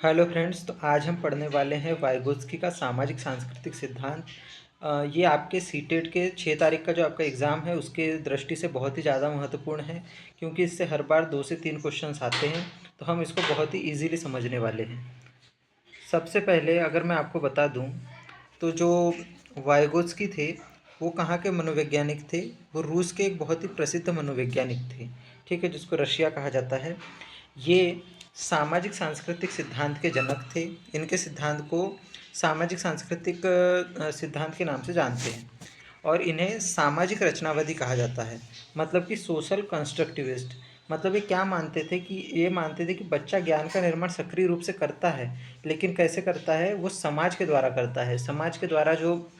Hello friends, तो आज हम पढ़ने वाले हैं वाइगोत्स्की का सामाजिक सांस्कृतिक सिद्धांत। ये आपके सीटेट के 6 तारीख का जो आपका एग्ज़ाम है उसके दृष्टि से बहुत ही ज़्यादा महत्वपूर्ण है, क्योंकि इससे हर बार 2 से 3 क्वेश्चंस आते हैं। तो हम इसको बहुत ही इजीली समझने वाले हैं। सबसे पहले अगर मैं आपको बता दूं, तो जो वाइगोत्स्की थे वो कहाँ के मनोवैज्ञानिक थे। वो रूस के एक बहुत ही प्रसिद्ध मनोवैज्ञानिक थे, ठीक है, जिसको रशिया कहा जाता है। ये सामाजिक सांस्कृतिक सिद्धांत के जनक थे। इनके सिद्धांत को सामाजिक सांस्कृतिक सिद्धांत के नाम से जानते हैं, और इन्हें सामाजिक रचनावादी कहा जाता है। मतलब कि सोशल कंस्ट्रक्टिविस्ट। मतलब ये क्या मानते थे कि ये मानते थे कि बच्चा ज्ञान का निर्माण सक्रिय रूप से करता है, लेकिन कैसे करता है, वो समाज के द्वारा करता है। समाज के द्वारा जो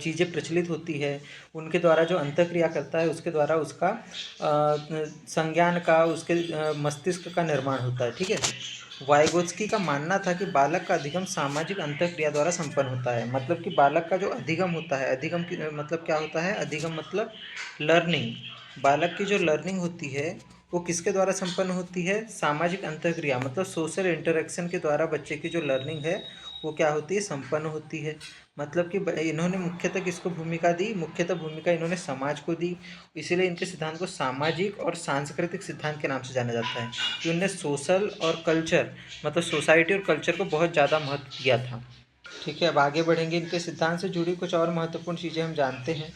चीज़ें प्रचलित होती है, उनके द्वारा जो अंतःक्रिया करता है, उसके द्वारा उसका संज्ञान का, उसके मस्तिष्क का निर्माण होता है, ठीक है। वाइगोत्स्की का मानना था कि बालक का अधिगम सामाजिक अंतःक्रिया द्वारा संपन्न होता है। मतलब कि बालक का जो अधिगम होता है, अधिगम की मतलब क्या होता है, अधिगम मतलब लर्निंग। बालक की जो लर्निंग होती है वो किसके द्वारा संपन्न होती है, सामाजिक अंतःक्रिया मतलब सोशल इंटरेक्शन के द्वारा बच्चे की जो लर्निंग है वो क्या होती है, संपन्न होती है। मतलब कि इन्होंने मुख्यतः किसको भूमिका दी, मुख्यतः भूमिका इन्होंने समाज को दी। इसीलिए इनके सिद्धांत को सामाजिक और सांस्कृतिक सिद्धांत के नाम से जाना जाता है, कि उनने सोशल और कल्चर मतलब सोसाइटी और कल्चर को बहुत ज़्यादा महत्व दिया था। ठीक है, अब आगे बढ़ेंगे। इनके सिद्धांत से जुड़ी कुछ और महत्वपूर्ण चीज़ें हम जानते हैं।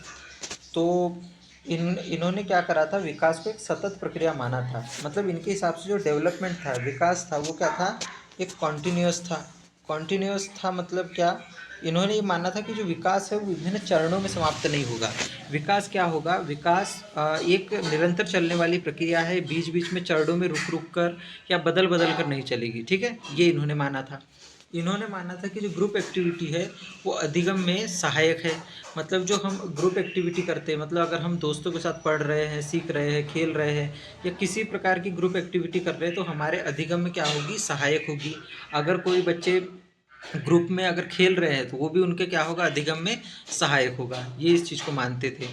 तो इन्होंने क्या करा था, विकास को एक सतत प्रक्रिया माना था। मतलब इनके हिसाब से जो डेवलपमेंट था, विकास था, वो क्या था, एक कॉन्टिन्यूस था। कॉन्टिन्यूस था मतलब क्या, इन्होंने ये माना था कि जो विकास है वो विभिन्न चरणों में समाप्त नहीं होगा। विकास क्या होगा, विकास एक निरंतर चलने वाली प्रक्रिया है, बीच बीच में चरणों में रुक रुक कर या बदल बदल कर नहीं चलेगी, ठीक है, ये इन्होंने माना था। इन्होंने माना था कि जो ग्रुप एक्टिविटी है वो अधिगम में सहायक है। मतलब जो हम ग्रुप एक्टिविटी करते हैं, मतलब अगर हम दोस्तों के साथ पढ़ रहे हैं, सीख रहे हैं, खेल रहे हैं, या किसी प्रकार की ग्रुप एक्टिविटी कर रहे हैं, तो हमारे अधिगम में क्या होगी, सहायक होगी। अगर कोई बच्चे ग्रुप में अगर खेल रहे हैं तो वो भी उनके क्या होगा, अधिगम में सहायक होगा। ये इस चीज़ को मानते थे।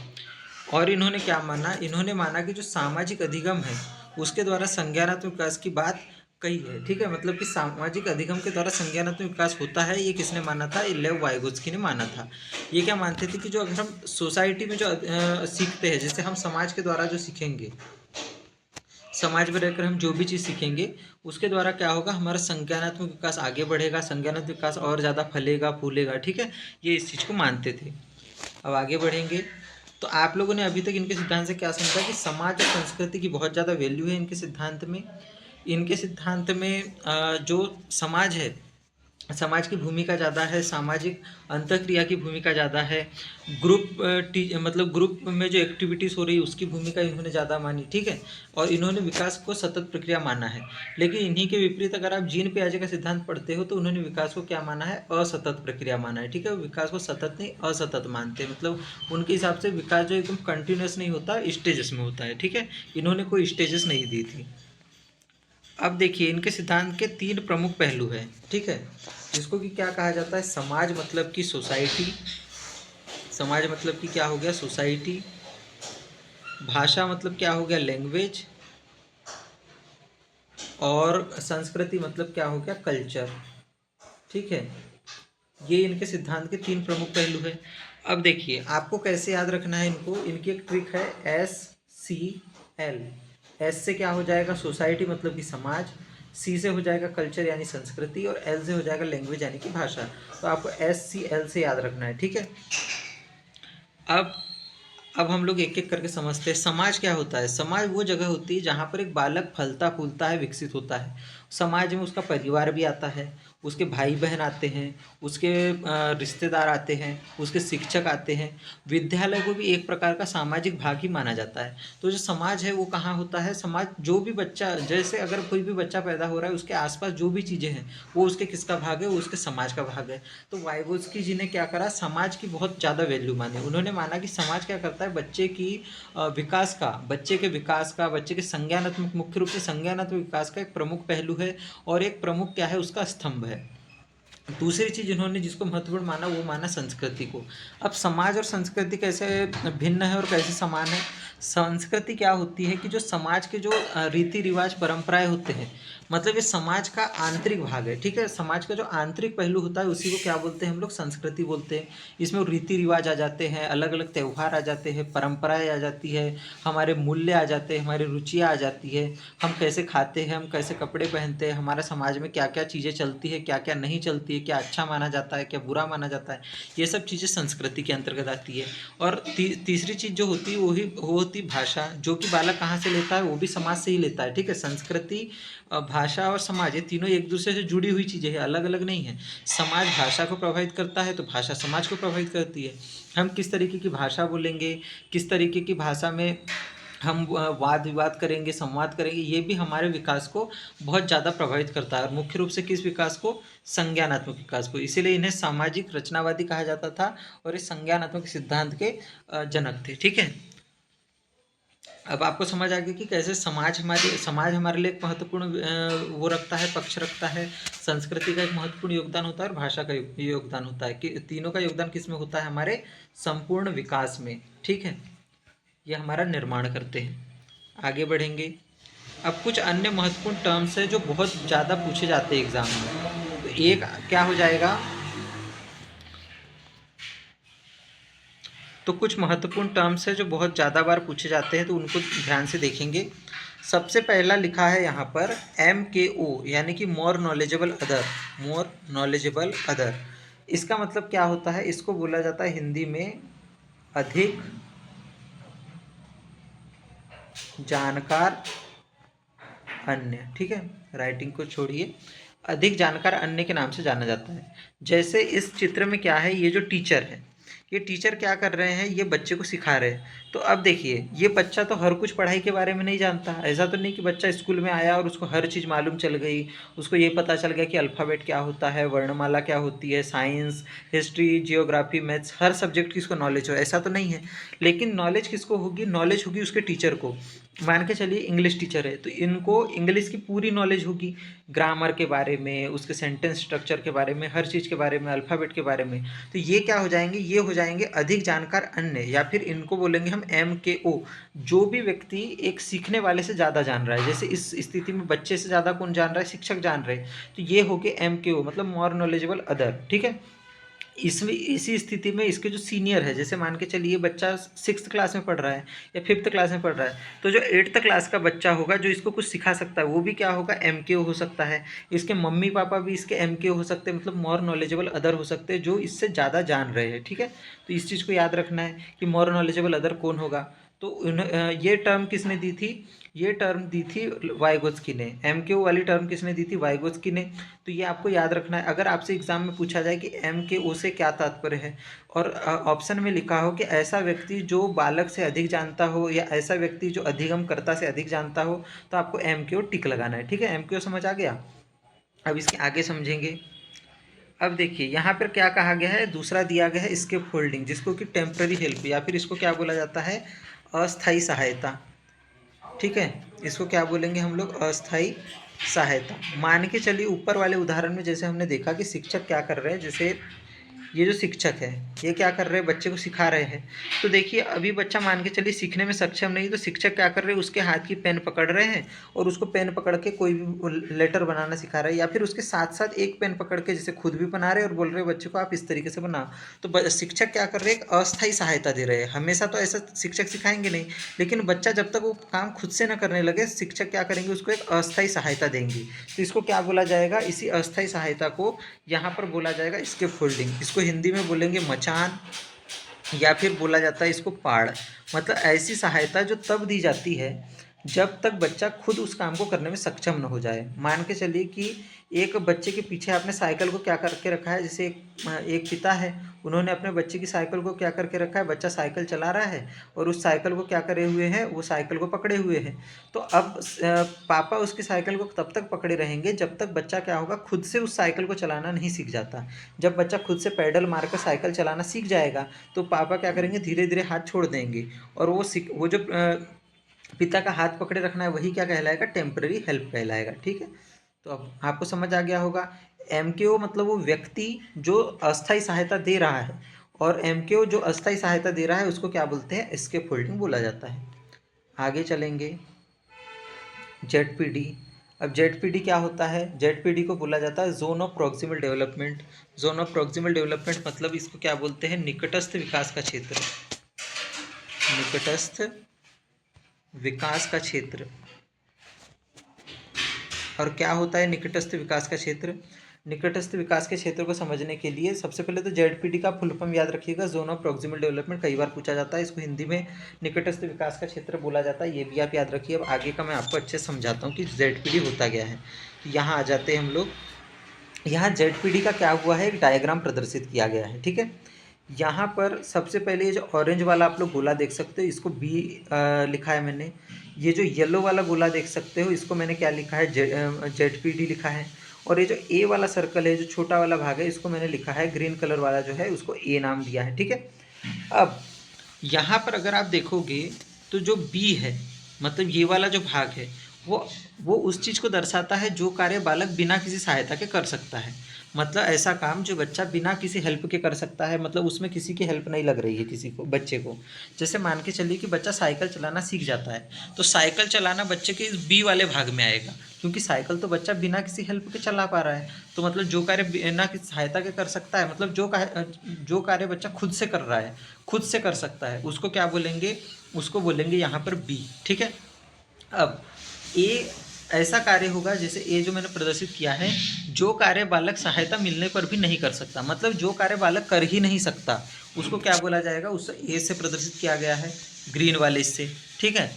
और इन्होंने क्या माना, इन्होंने माना कि जो सामाजिक अधिगम है उसके द्वारा संज्ञानात्मक विकास की बात कही है, ठीक है। मतलब कि सामाजिक अधिगम के द्वारा संज्ञानात्मक विकास होता है, ये किसने माना था, लेव वाइगोत्स्की ने माना था। ये क्या मानते थे कि जो अगर हम सोसाइटी में जो सीखते हैं, जैसे हम समाज के द्वारा जो सीखेंगे, समाज में रहकर हम जो भी चीज़ सीखेंगे उसके द्वारा क्या होगा, हमारा संज्ञानात्मक विकास आगे बढ़ेगा, संज्ञानात्मक विकास और ज़्यादा फलेगा फूलेगा, ठीक है। ये इस चीज़ को मानते थे। अब आगे बढ़ेंगे। तो आप लोगों ने अभी तक इनके सिद्धांत से क्या समझा, कि समाज और संस्कृति की बहुत ज़्यादा वैल्यू है इनके सिद्धांत में। इनके सिद्धांत में जो समाज है, समाज की भूमिका ज़्यादा है, सामाजिक अंतःक्रिया की भूमिका ज़्यादा है। ग्रुप मतलब ग्रुप में जो एक्टिविटीज़ हो रही है उसकी भूमिका इन्होंने ज़्यादा मानी, ठीक है। और इन्होंने विकास को सतत प्रक्रिया माना है। लेकिन इन्हीं के विपरीत अगर आप जीन पियाजे का सिद्धांत पढ़ते हो तो उन्होंने विकास को क्या माना है, असतत प्रक्रिया माना है, ठीक है। विकास को सतत नहीं असतत मानते हैं। मतलब उनके हिसाब से विकास जो एकदम कंटिन्यूस नहीं होता, स्टेजेस में होता है, ठीक है। इन्होंने कोई स्टेजेस नहीं दी थी। अब देखिए, इनके सिद्धांत के 3 प्रमुख पहलू हैं, ठीक है, जिसको कि क्या कहा जाता है, समाज मतलब कि सोसाइटी। समाज मतलब कि क्या हो गया, सोसाइटी। भाषा मतलब क्या हो गया, लैंग्वेज। और संस्कृति मतलब क्या हो गया, कल्चर, ठीक है। ये इनके सिद्धांत के 3 प्रमुख पहलू हैं। अब देखिए, आपको कैसे याद रखना है इनको, इनकी एक ट्रिक है, SCL। एस से क्या हो जाएगा, सोसाइटी मतलब कि समाज। सी से हो जाएगा कल्चर यानी संस्कृति, और एल से हो जाएगा लैंग्वेज यानी कि भाषा। तो आपको SCL से याद रखना है, ठीक है। अब अब हम लोग एक एक करके समझते हैं। समाज क्या होता है, समाज वो जगह होती है जहाँ पर एक बालक फलता फूलता है, विकसित होता है। समाज में उसका परिवार भी आता है, उसके भाई बहन आते हैं, उसके रिश्तेदार आते हैं, उसके शिक्षक आते हैं। विद्यालय को भी एक प्रकार का सामाजिक भाग ही माना जाता है। तो जो समाज है वो कहाँ होता है, समाज जो भी बच्चा, जैसे अगर कोई भी बच्चा पैदा हो रहा है उसके आसपास जो भी चीज़ें हैं वो उसके किसका भाग है, वो उसके समाज का भाग है। तो वाइगोत्स्की जी ने क्या करा, समाज की बहुत ज़्यादा वैल्यू मानी। उन्होंने माना कि समाज क्या करता है, बच्चे की विकास का, बच्चे के विकास का, बच्चे के संज्ञानात्मक, मुख्य रूप से संज्ञानात्मक विकास का एक प्रमुख पहलू है, और एक प्रमुख क्या है, उसका स्तंभ है। दूसरी चीज़ इन्होंने जिसको महत्वपूर्ण माना वो माना संस्कृति को। अब समाज और संस्कृति कैसे भिन्न है और कैसे समान है। संस्कृति क्या होती है कि जो समाज के जो रीति रिवाज परंपराएं होते हैं, मतलब ये समाज का आंतरिक भाग है, ठीक है। समाज का जो आंतरिक पहलू होता है उसी को क्या बोलते हैं हम लोग, संस्कृति बोलते हैं। इसमें रीति रिवाज आ जाते हैं, अलग अलग त्यौहार आ जाते हैं, परंपराएं आ जाती है, हमारे मूल्य आ जाते हैं, हमारी रुचियाँ आ जाती है, हम कैसे खाते हैं, हम कैसे कपड़े पहनते हैं, हमारे समाज में क्या क्या चीज़ें चलती है, क्या क्या नहीं चलती है, क्या अच्छा माना जाता है, क्या बुरा माना जाता है, ये सब चीज़ें संस्कृति के अंतर्गत आती है। और तीसरी चीज़ जो होती है वो होती भाषा, जो कि बालक कहाँ से लेता है, वो भी समाज से ही लेता है, ठीक है। संस्कृति, भाषा और समाज, ये तीनों एक दूसरे से जुड़ी हुई चीज़ें हैं, अलग अलग नहीं है। समाज भाषा को प्रभावित करता है तो भाषा समाज को प्रभावित करती है। हम किस तरीके की भाषा बोलेंगे, किस तरीके की भाषा में हम वाद विवाद करेंगे, संवाद करेंगे, ये भी हमारे विकास को बहुत ज़्यादा प्रभावित करता है। और मुख्य रूप से किस विकास को, संज्ञानात्मक विकास को। इसीलिए इन्हें सामाजिक रचनावादी कहा जाता था और ये संज्ञानात्मक सिद्धांत के जनक थे, ठीक है। अब आपको समझ आ गया कि कैसे समाज हमारे लिए एक महत्वपूर्ण वो रखता है, पक्ष रखता है। संस्कृति का एक महत्वपूर्ण योगदान होता है और भाषा का योगदान होता है, कि तीनों का योगदान किस में होता है, हमारे संपूर्ण विकास में, ठीक है। ये हमारा निर्माण करते हैं। आगे बढ़ेंगे। अब कुछ अन्य महत्वपूर्ण टर्म्स है जो बहुत ज़्यादा पूछे जाते हैं एग्जाम में। तो एक क्या हो जाएगा, तो कुछ महत्वपूर्ण टर्म्स है जो बहुत ज़्यादा बार पूछे जाते हैं, तो उनको ध्यान से देखेंगे। सबसे पहला लिखा है यहाँ पर MKO, यानी कि more knowledgeable other. More knowledgeable other, इसका मतलब क्या होता है, इसको बोला जाता है हिंदी में अधिक जानकार अन्य, ठीक है। राइटिंग को छोड़िए, अधिक जानकार अन्य के नाम से जाना जाता है। जैसे इस चित्र में क्या है, ये जो टीचर है, ये टीचर क्या कर रहे हैं, ये बच्चे को सिखा रहे हैं। तो अब देखिए, ये बच्चा तो हर कुछ पढ़ाई के बारे में नहीं जानता। ऐसा तो नहीं कि बच्चा स्कूल में आया और उसको हर चीज़ मालूम चल गई, उसको ये पता चल गया कि अल्फ़ाबेट क्या होता है, वर्णमाला क्या होती है, साइंस, हिस्ट्री, जियोग्राफी, मैथ्स, हर सब्जेक्ट की इसको नॉलेज हो, ऐसा तो नहीं है। लेकिन नॉलेज किसको होगी, नॉलेज होगी उसके टीचर को। मान के चलिए इंग्लिश टीचर है तो इनको इंग्लिश की पूरी नॉलेज होगी, ग्रामर के बारे में, उसके सेंटेंस स्ट्रक्चर के बारे में, हर चीज़ के बारे में, अल्फ़ाबेट के बारे में। तो ये क्या हो जाएंगे, ये हो जाएंगे अधिक जानकार अन्य, या फिर इनको बोलेंगे हम MKO। जो भी व्यक्ति एक सीखने वाले से ज़्यादा जान रहा है, जैसे इस स्थिति में बच्चे से ज़्यादा कौन जान रहा है, शिक्षक जान रहे हैं, तो ये हो गए MKO, मतलब मोर नॉलेजेबल अदर, ठीक है। इसमें इसी स्थिति में इसके जो सीनियर है, जैसे मान के चलिए बच्चा 6th क्लास में पढ़ रहा है या 5th क्लास में पढ़ रहा है, तो जो 8th क्लास का बच्चा होगा जो इसको कुछ सिखा सकता है, वो भी क्या होगा, MKO हो सकता है। इसके मम्मी पापा भी इसके MKO हो सकते हैं, मतलब मोर नॉलेजेबल अदर हो सकते हैं, जो इससे ज़्यादा जान रहे हैं, ठीक है। तो इस चीज़ को याद रखना है कि मोर नॉलेजेबल अदर कौन होगा। तो ये टर्म किसने दी थी, ये टर्म दी थी वाइगोत्स्की ने। MKO वाली टर्म किसने दी थी, वाइगोत्स्की ने। तो ये आपको याद रखना है। अगर आपसे एग्जाम में पूछा जाए कि MKO से क्या तात्पर्य है, और ऑप्शन में लिखा हो कि ऐसा व्यक्ति जो बालक से अधिक जानता हो, या ऐसा व्यक्ति जो अधिगमकर्ता से अधिक जानता हो, तो आपको MKO टिक लगाना है, ठीक है। MKO समझ आ गया। अब इसके आगे समझेंगे। अब देखिए यहाँ पर क्या कहा गया है, दूसरा दिया गया है स्केप होल्डिंग, जिसको कि टेम्पररी हेल्प, या फिर इसको क्या बोला जाता है, अस्थाई सहायता, ठीक है। इसको क्या बोलेंगे हम लोग, अस्थाई सहायता। मान के चलिए ऊपर वाले उदाहरण में जैसे हमने देखा कि शिक्षक क्या कर रहे हैं, जैसे ये जो शिक्षक है ये क्या कर रहे हैं, बच्चे को सिखा रहे हैं। तो देखिए अभी बच्चा मान के चलिए सीखने में सक्षम नहीं, तो शिक्षक क्या कर रहे हैं, उसके हाथ की पेन पकड़ रहे हैं और उसको पेन पकड़ के कोई भी लेटर बनाना सिखा रहे हैं, या फिर उसके साथ साथ एक पेन पकड़ के जैसे खुद भी बना रहे हैं और बोल रहे हैं बच्चे को आप इस तरीके से बनाओ। तो शिक्षक क्या कर रहे हैं, एक अस्थायी सहायता दे रहे हैं। हमेशा तो ऐसा शिक्षक सिखाएंगे नहीं, लेकिन बच्चा जब तक वो काम खुद से न करने लगे, शिक्षक क्या करेंगे, उसको एक अस्थायी सहायता देंगे। तो इसको क्या बोला जाएगा, इसी अस्थायी सहायता को यहाँ पर बोला जाएगा स्केप फोल्डिंग। इसको हिंदी में बोलेंगे मचान, या फिर बोला जाता है इसको पाड़। मतलब ऐसी सहायता जो तब दी जाती है जब तक बच्चा खुद उस काम को करने में सक्षम न हो जाए। मान के चलिए कि एक बच्चे के पीछे आपने साइकिल को क्या करके रखा है, जैसे एक पिता है, उन्होंने अपने बच्चे की साइकिल को क्या करके रखा है, बच्चा साइकिल चला रहा है और उस साइकिल को क्या करे हुए हैं, वो साइकिल को पकड़े हुए हैं। तो अब पापा उसकी साइकिल को तब तक पकड़े रहेंगे जब तक बच्चा क्या होगा, खुद से उस साइकिल को चलाना नहीं सीख जाता। जब बच्चा खुद से पैडल मारकर साइकिल चलाना सीख जाएगा तो पापा क्या करेंगे, धीरे धीरे हाथ छोड़ देंगे, और वो जो पिता का हाथ पकड़े रखना है वही क्या कहलाएगा, टेम्पररी हेल्प कहलाएगा, ठीक है। तो अब आपको समझ आ गया होगा। MKO मतलब वो व्यक्ति जो अस्थायी सहायता दे रहा है, और MKO जो अस्थायी सहायता दे रहा है उसको क्या बोलते हैं, स्केप होल्डिंग बोला जाता है। आगे चलेंगे। ZPD, अब जेडपीडी क्या होता है? जेडपीडी को बोला जाता है zone of proximal development. Zone of proximal development मतलब इसको क्या बोलते हैं? निकटस्थ विकास का क्षेत्र। निकटस्थ विकास का क्षेत्र। और क्या होता है निकटस्थ विकास का क्षेत्र? निकटस्थ विकास के क्षेत्र को समझने के लिए सबसे पहले तो जेडपीडी का फुल फॉर्म याद रखिएगा, जोन ऑफ प्रॉक्सिमल डेवलपमेंट। कई बार पूछा जाता है, इसको हिंदी में निकटस्थ विकास का क्षेत्र बोला जाता है, ये भी आप याद रखिए। अब आगे का मैं आपको अच्छे से समझाता हूँ कि जेडपीडी होता क्या है। यहाँ आ जाते हैं हम लोग। यहाँ जेडपीडी का क्या हुआ है, एक डायग्राम प्रदर्शित किया गया है, ठीक है। यहाँ पर सबसे पहले ये जो ऑरेंज वाला आप लोग गोला देख सकते हो, इसको बी लिखा है मैंने। ये जो येलो वाला गोला देख सकते हो, इसको मैंने क्या लिखा है? जेडपीडी लिखा है। और ये जो ए वाला सर्कल है, जो छोटा वाला भाग है, इसको मैंने लिखा है ग्रीन कलर वाला जो है, उसको ए नाम दिया है, ठीक है। अब यहाँ पर अगर आप देखोगे तो जो बी है, मतलब ये वाला जो भाग है, वो उस चीज़ को दर्शाता है जो कार्य बालक बिना किसी सहायता के कर सकता है। मतलब ऐसा काम जो बच्चा बिना किसी हेल्प के कर सकता है, मतलब उसमें किसी की हेल्प नहीं लग रही है किसी को, बच्चे को। जैसे मान के चलिए कि बच्चा साइकिल चलाना सीख जाता है, तो साइकिल चलाना बच्चे के इस बी वाले भाग में आएगा, क्योंकि साइकिल तो बच्चा बिना किसी हेल्प के चला पा रहा है। तो मतलब जो कार्य बिना किसी सहायता के कर सकता है, मतलब जो कार्य बच्चा खुद से कर रहा है, खुद से कर सकता है, उसको क्या बोलेंगे? उसको बोलेंगे यहाँ पर बी, ठीक है। अब ए ऐसा कार्य होगा, जैसे ए जो मैंने प्रदर्शित किया है, जो कार्य बालक सहायता मिलने पर भी नहीं कर सकता, मतलब जो कार्य बालक कर ही नहीं सकता, उसको क्या बोला जाएगा? उस ए से प्रदर्शित किया गया है, ग्रीन वाले इससे, ठीक है।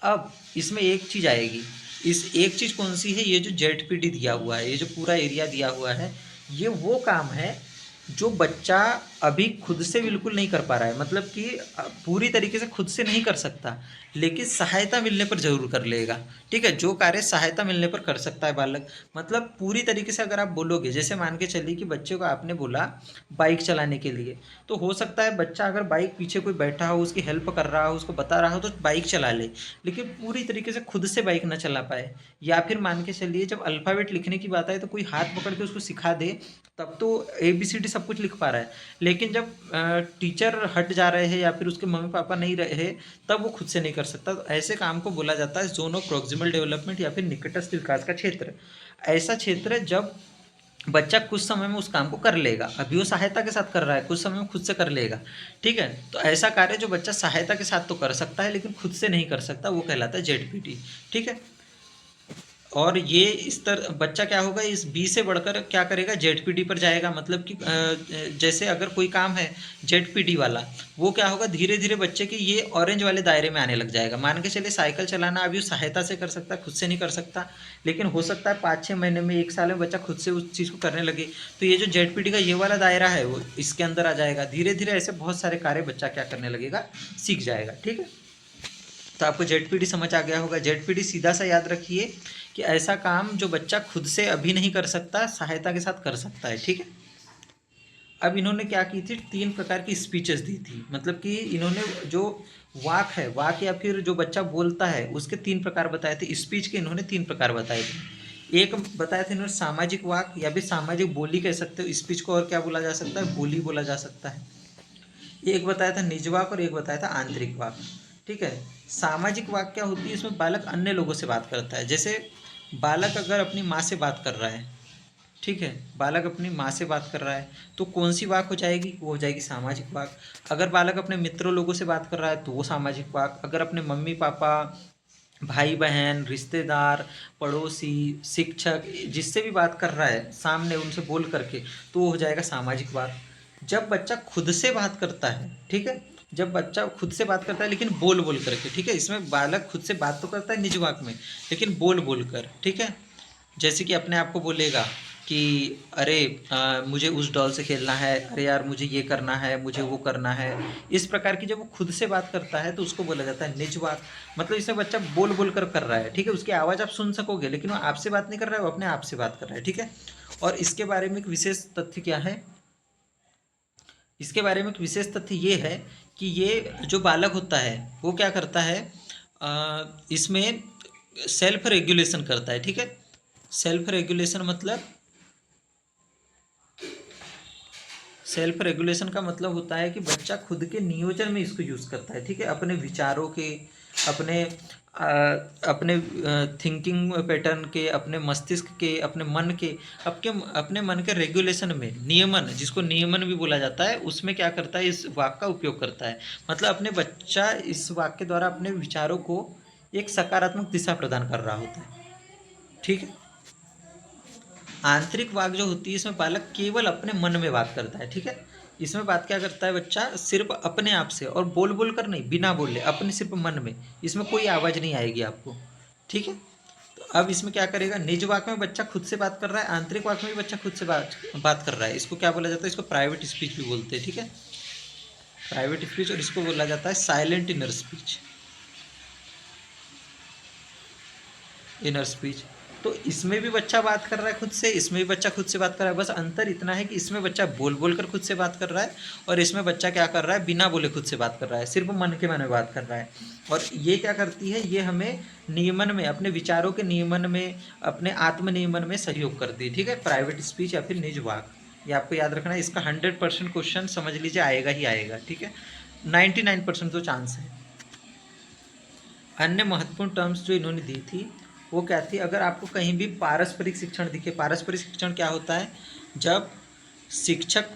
अब इसमें एक चीज़ आएगी, इस एक चीज़ कौन सी है? ये जो जेडपीडी दिया हुआ है, ये जो पूरा एरिया दिया हुआ है, ये वो काम है जो बच्चा अभी खुद से बिल्कुल नहीं कर पा रहा है, मतलब कि पूरी तरीके से खुद से नहीं कर सकता, लेकिन सहायता मिलने पर जरूर कर लेगा, ठीक है। जो कार्य सहायता मिलने पर कर सकता है बालक, मतलब पूरी तरीके से अगर आप बोलोगे, जैसे मान के चलिए कि बच्चे को आपने बोला बाइक चलाने के लिए, तो हो सकता है बच्चा अगर बाइक पीछे कोई बैठा हो, उसकी हेल्प कर रहा हो, उसको बता रहा हो, तो बाइक चला ले, लेकिन पूरी तरीके से खुद से बाइक ना चला पाए। या फिर मान के चलिए जब अल्फ़ाबेट लिखने की बात आए, तो कोई हाथ पकड़ के उसको सिखा दे, तब तो ABCD सब कुछ लिख पा रहा है। लेकिन जब टीचर हट जा रहे हैं या फिर उसके मम्मी पापा नहीं रहे, तब वो खुद से नहीं कर सकता। तो ऐसे काम को बोला जाता है जोन ऑफ प्रॉक्सिमल डेवलपमेंट या फिर निकटस्थ विकास का क्षेत्र। ऐसा क्षेत्र है जब बच्चा कुछ समय में उस काम को कर लेगा, अभी वो सहायता के साथ कर रहा है, कुछ समय में खुद से कर लेगा, ठीक है। तो ऐसा कार्य जो बच्चा सहायता के साथ तो कर सकता है, लेकिन खुद से नहीं कर सकता, वो कहलाता है जेडपीटी, ठीक है। और ये इस तरह बच्चा क्या होगा, इस बी से बढ़कर क्या करेगा? जेडपीडी पर जाएगा। मतलब कि जैसे अगर कोई काम है जेडपीडी वाला, वो क्या होगा, धीरे धीरे बच्चे के ये ऑरेंज वाले दायरे में आने लग जाएगा। मान के चलिए साइकिल चलाना अभी वो सहायता से कर सकता है, खुद से नहीं कर सकता, लेकिन हो सकता है 5-6 महीने में, 1 साल में बच्चा खुद से उस चीज़ को करने लगे, तो ये जो जेडपीडी का ये वाला दायरा है वो इसके अंदर आ जाएगा। धीरे धीरे ऐसे बहुत सारे कार्य बच्चा क्या करने लगेगा, सीख जाएगा, ठीक है। तो आपको जेडपीडी समझ आ गया होगा। जेडपीडी सीधा सा याद रखिए कि ऐसा काम जो बच्चा खुद से अभी नहीं कर सकता, सहायता के साथ कर सकता है, ठीक है। अब इन्होंने क्या की थी, 3 प्रकार की स्पीचेस दी थी, मतलब कि इन्होंने जो वाक है, वाक या फिर जो बच्चा बोलता है, उसके 3 प्रकार बताए थे। स्पीच के इन्होंने 3 प्रकार बताए थे। एक बताया था इन्होंने सामाजिक वाक या फिर सामाजिक बोली कह सकते हो, स्पीच को और क्या बोला जा सकता है? बोली बोला जा सकता है। एक बताया था निज वाक और एक बताया था आंतरिक वाक, ठीक है। सामाजिक वाक क्या होती है? इसमें बालक अन्य लोगों से बात करता है। जैसे बालक अगर अपनी माँ से बात कर रहा है, ठीक है, बालक अपनी माँ से बात कर रहा है, तो कौन सी वाक हो जाएगी? वो हो जाएगी सामाजिक वाक। अगर बालक अपने मित्रों लोगों से बात कर रहा है, तो वो सामाजिक वाक। अगर अपने मम्मी पापा, भाई बहन, रिश्तेदार, पड़ोसी, शिक्षक, जिससे भी बात कर रहा है सामने उनसे बोल करके, तो वो हो जाएगा सामाजिक वाक। जब बच्चा खुद से बात करता है, ठीक है, जब बच्चा खुद से बात करता है लेकिन बोल बोल करके, ठीक है, इसमें बालक खुद से बात तो करता है निज वाक में, लेकिन बोल बोल कर, ठीक है। जैसे कि अपने आप को बोलेगा कि अरे मुझे उस डॉल से खेलना है, अरे यार मुझे ये करना है, मुझे वो करना है। इस प्रकार की जब वो खुद से बात करता है, तो उसको बोला जाता है निज वाक। मतलब इसमें बच्चा बोल बोल कर रहा है, ठीक है, उसकी आवाज़ आप सुन सकोगे, लेकिन वो आपसे बात नहीं कर रहा है, वो अपने आप से बात कर रहा है, ठीक है। और इसके बारे में एक विशेष तथ्य क्या है? इसके बारे में एक विशेष तथ्य ये है कि ये जो बालक होता है, वो क्या करता है, इसमें सेल्फ रेगुलेशन करता है, ठीक है। सेल्फ रेगुलेशन मतलब, सेल्फ रेगुलेशन का मतलब होता है कि बच्चा खुद के नियोजन में इसको यूज़ करता है, ठीक है, अपने विचारों के, अपने अपने थिंकिंग पैटर्न के, अपने मस्तिष्क के, अपने मन के, अपने मन के रेगुलेशन में, नियमन, जिसको नियमन भी बोला जाता है, उसमें क्या करता है, इस वाक्य का उपयोग करता है। मतलब अपने बच्चा इस वाक्य के द्वारा अपने विचारों को एक सकारात्मक दिशा प्रदान कर रहा होता है। ठीक है। आंतरिक वाक जो होती है, इसमें बालक केवल अपने मन में बात करता है। ठीक है। इसमें बात क्या करता है बच्चा, सिर्फ अपने आप से, और बोल बोल कर नहीं, बिना बोले, अपने सिर्फ मन में। इसमें कोई आवाज़ नहीं आएगी आपको। ठीक है। तो अब इसमें क्या करेगा, निज वाक में बच्चा खुद से बात कर रहा है, आंतरिक वाक में भी बच्चा खुद से बात कर रहा है। इसको क्या बोला जाता है, इसको प्राइवेट स्पीच भी बोलते हैं। ठीक है। प्राइवेट स्पीच, और इसको बोला जाता है silent inner speech. Inner speech. तो इसमें भी बच्चा बात कर रहा है खुद से, इसमें भी बच्चा खुद से बात कर रहा है। बस अंतर इतना है कि इसमें बच्चा बोल बोल कर खुद से बात कर रहा है, और इसमें बच्चा क्या कर रहा है, बिना बोले खुद से बात कर रहा है, सिर्फ मन के मन में बात कर रहा है। और ये क्या करती है, ये हमें नियमन में, अपने विचारों के नियमन में, अपने आत्म नियमन में सहयोग करती है। ठीक है। प्राइवेट स्पीच या फिर निज वाक, ये आपको याद रखना है। इसका 100% क्वेश्चन समझ लीजिए आएगा ही आएगा। ठीक है। 99% तो चांस है। अन्य महत्वपूर्ण टर्म्स जो इन्होंने दी थी वो क्या थी, अगर आपको कहीं भी पारस्परिक शिक्षण दिखे, पारस्परिक शिक्षण क्या होता है, जब शिक्षक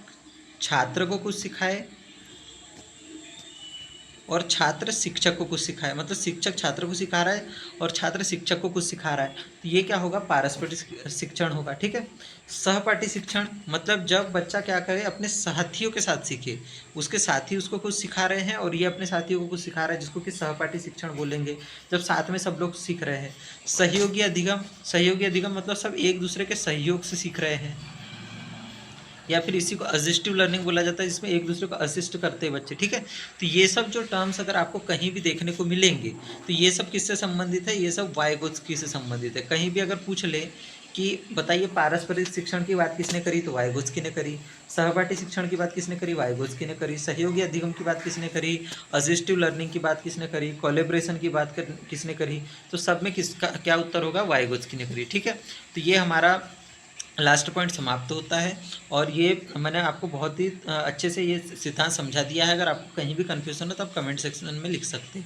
छात्र को कुछ सिखाए और छात्र शिक्षक को कुछ सिखाए, मतलब शिक्षक छात्र को सिखा रहा है और छात्र शिक्षक को कुछ सिखा रहा है, तो ये क्या होगा, पारस्परिक शिक्षण होगा। ठीक है। सहपाठी शिक्षण, मतलब जब बच्चा क्या करे, अपने साथियों के साथ सीखे, उसके साथी उसको कुछ सिखा रहे हैं और ये अपने साथियों को कुछ सिखा रहा है, जिसको कि सहपाठी शिक्षण बोलेंगे, जब साथ में सब लोग सीख रहे हैं। सहयोगी अधिगम, सहयोगी अधिगम मतलब सब एक दूसरे के सहयोग से सीख रहे हैं, या फिर इसी को असिस्टिव लर्निंग बोला जाता है, जिसमें एक दूसरे को असिस्ट करते हैं बच्चे। ठीक है। तो ये सब जो टर्म्स अगर आपको कहीं भी देखने को मिलेंगे, तो ये सब किससे संबंधित है, ये सब वाइगोत्स्की से संबंधित है। कहीं भी अगर पूछ ले कि बताइए पारस्परिक शिक्षण की बात किसने करी, तो वाइगोत्स्की ने करी। सहपाठी शिक्षण की बात किसने करी, वाइगोत्स्की ने करी। सहयोगी अधिगम की बात किसने करी, असिस्टिव लर्निंग की बात किसने करी, कोलैबोरेशन की बात किसने करी, तो सब में किसका क्या उत्तर होगा, वाइगोत्स्की ने करी। ठीक है। तो ये हमारा लास्ट पॉइंट समाप्त होता है, और ये मैंने आपको बहुत ही अच्छे से ये सिद्धांत समझा दिया है। अगर आपको कहीं भी कन्फ्यूज़न हो तो आप कमेंट सेक्शन में लिख सकते हैं।